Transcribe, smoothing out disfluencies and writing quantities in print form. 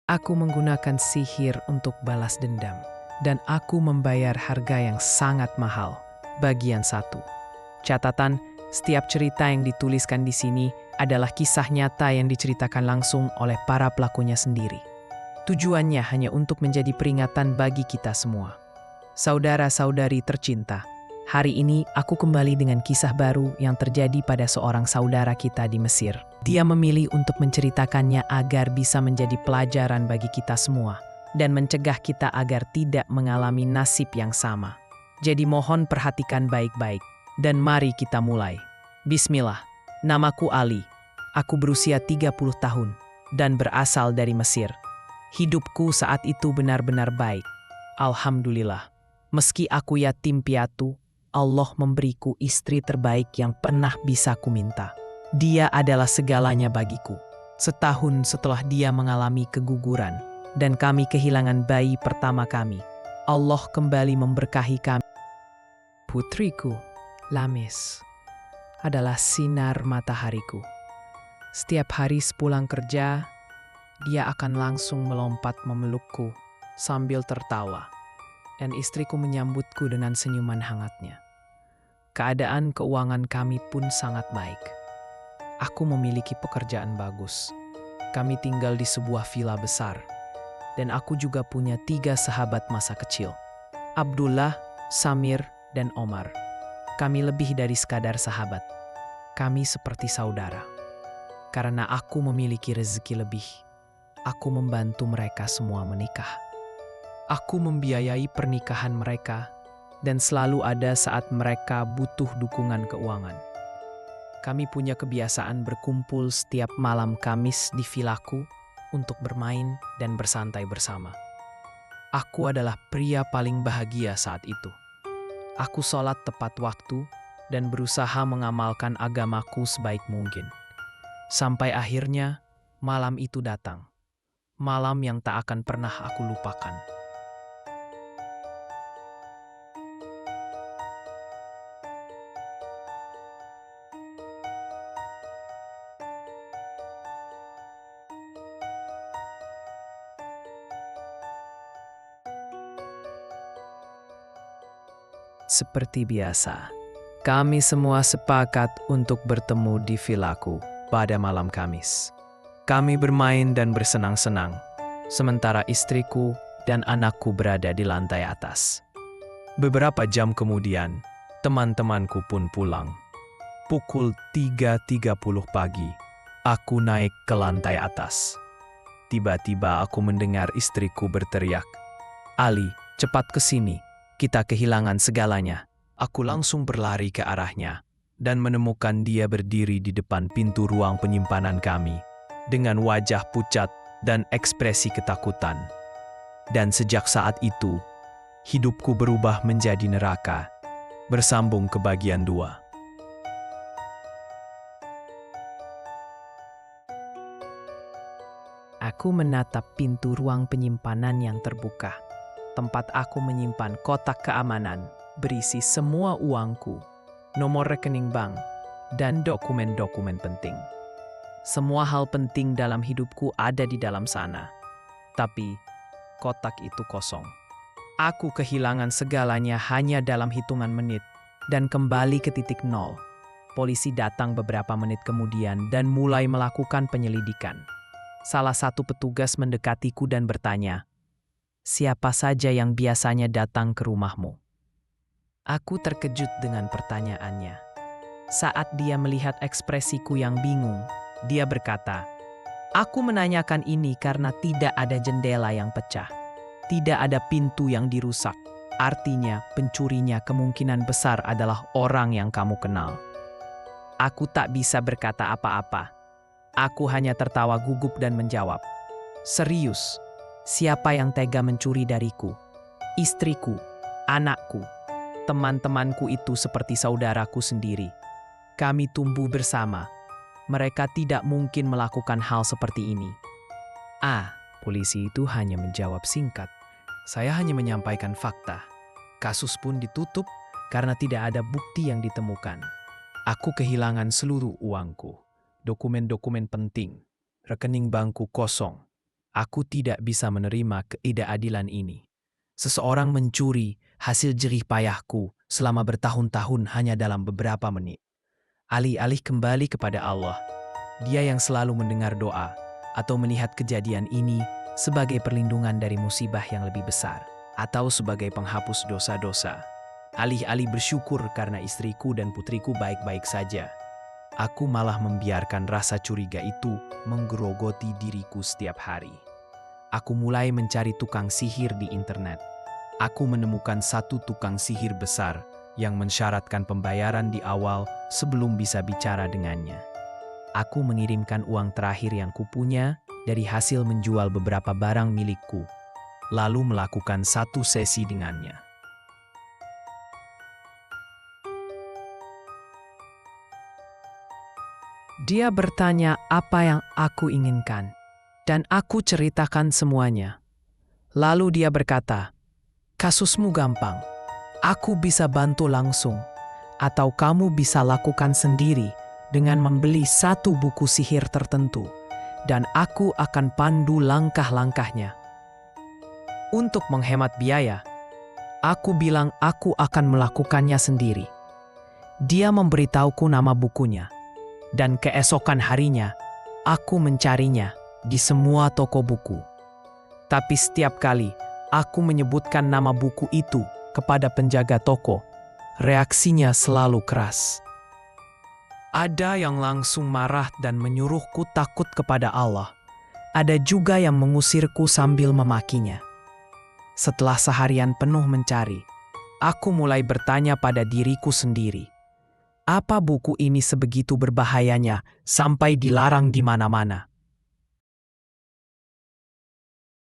Aku menggunakan sihir untuk balas dendam, dan aku membayar harga yang sangat mahal. Bagian 1. Catatan, setiap cerita yang dituliskan di sini adalah kisah nyata yang diceritakan langsung oleh para pelakunya sendiri. Tujuannya hanya untuk menjadi peringatan bagi kita semua. Saudara-saudari tercinta, hari ini aku kembali dengan kisah baru yang terjadi pada seorang saudara kita di Mesir. Dia memilih untuk menceritakannya agar bisa menjadi pelajaran bagi kita semua dan mencegah kita agar tidak mengalami nasib yang sama. Jadi mohon perhatikan baik-baik dan mari kita mulai. Bismillah, namaku Ali. Aku berusia 30 tahun dan berasal dari Mesir. Hidupku saat itu benar-benar baik. Alhamdulillah. Meski aku yatim piatu, Allah memberiku istri terbaik yang pernah bisa kuminta. Dia adalah segalanya bagiku. Setahun setelah dia mengalami keguguran dan kami kehilangan bayi pertama kami, Allah kembali memberkahi kami. Putriku, Lamis, adalah sinar matahariku. Setiap hari sepulang kerja, dia akan langsung melompat memelukku sambil tertawa, dan istriku menyambutku dengan senyuman hangatnya. Keadaan keuangan kami pun sangat baik. Aku memiliki pekerjaan bagus. Kami tinggal di sebuah villa besar. Dan aku juga punya 3 sahabat masa kecil. Abdullah, Samir, dan Omar. Kami lebih dari sekadar sahabat. Kami seperti saudara. Karena aku memiliki rezeki lebih, aku membantu mereka semua menikah. Aku membiayai pernikahan mereka dan selalu ada saat mereka butuh dukungan keuangan. Kami punya kebiasaan berkumpul setiap malam Kamis di vilaku untuk bermain dan bersantai bersama. Aku adalah pria paling bahagia saat itu. Aku sholat tepat waktu dan berusaha mengamalkan agamaku sebaik mungkin. Sampai akhirnya malam itu datang. Malam yang tak akan pernah aku lupakan. Seperti biasa, kami semua sepakat untuk bertemu di vilaku pada malam Kamis. Kami bermain dan bersenang-senang, sementara istriku dan anakku berada di lantai atas. Beberapa jam kemudian, teman-temanku pun pulang. Pukul 3.30 pagi, aku naik ke lantai atas. Tiba-tiba aku mendengar istriku berteriak, "Ali, cepat ke sini. Kita kehilangan segalanya." Aku langsung berlari ke arahnya dan menemukan dia berdiri di depan pintu ruang penyimpanan kami dengan wajah pucat dan ekspresi ketakutan. Dan sejak saat itu, hidupku berubah menjadi neraka. Bersambung ke bagian 2. Aku menatap pintu ruang penyimpanan yang terbuka. Tempat aku menyimpan kotak keamanan berisi semua uangku, nomor rekening bank, dan dokumen-dokumen penting. Semua hal penting dalam hidupku ada di dalam sana. Tapi kotak itu kosong. Aku kehilangan segalanya hanya dalam hitungan menit dan kembali ke titik nol. Polisi datang beberapa menit kemudian dan mulai melakukan penyelidikan. Salah satu petugas mendekatiku dan bertanya, "Siapa saja yang biasanya datang ke rumahmu?" Aku terkejut dengan pertanyaannya. Saat dia melihat ekspresiku yang bingung, dia berkata, "Aku menanyakan ini karena tidak ada jendela yang pecah. Tidak ada pintu yang dirusak. Artinya pencurinya kemungkinan besar adalah orang yang kamu kenal." Aku tak bisa berkata apa-apa. Aku hanya tertawa gugup dan menjawab, "Serius? Siapa yang tega mencuri dariku? Istriku, anakku, teman-temanku itu seperti saudaraku sendiri. Kami tumbuh bersama. Mereka tidak mungkin melakukan hal seperti ini." Polisi itu hanya menjawab singkat, "Saya hanya menyampaikan fakta. Kasus pun ditutup karena tidak ada bukti yang ditemukan. Aku kehilangan seluruh uangku, dokumen-dokumen penting, rekening bankku kosong. Aku tidak bisa menerima ketidakadilan ini. Seseorang mencuri hasil jerih payahku selama bertahun-tahun hanya dalam beberapa menit. Alih-alih kembali kepada Allah, Dia yang selalu mendengar doa atau melihat kejadian ini sebagai perlindungan dari musibah yang lebih besar atau sebagai penghapus dosa-dosa. Alih-alih bersyukur karena istriku dan putriku baik-baik saja, aku malah membiarkan rasa curiga itu menggerogoti diriku setiap hari. Aku mulai mencari tukang sihir di internet. Aku menemukan satu tukang sihir besar yang mensyaratkan pembayaran di awal sebelum bisa bicara dengannya. Aku mengirimkan uang terakhir yang kupunya dari hasil menjual beberapa barang milikku, lalu melakukan satu sesi dengannya. Dia bertanya apa yang aku inginkan, dan aku ceritakan semuanya. Lalu dia berkata, "Kasusmu gampang, aku bisa bantu langsung, atau kamu bisa lakukan sendiri dengan membeli satu buku sihir tertentu, dan aku akan pandu langkah-langkahnya." Untuk menghemat biaya, aku bilang aku akan melakukannya sendiri. Dia memberitahuku nama bukunya, dan keesokan harinya, aku mencarinya di semua toko buku. Tapi setiap kali aku menyebutkan nama buku itu kepada penjaga toko, reaksinya selalu keras. Ada yang langsung marah dan menyuruhku takut kepada Allah. Ada juga yang mengusirku sambil memakinya. Setelah seharian penuh mencari, aku mulai bertanya pada diriku sendiri, apa buku ini sebegitu berbahayanya sampai dilarang di mana-mana?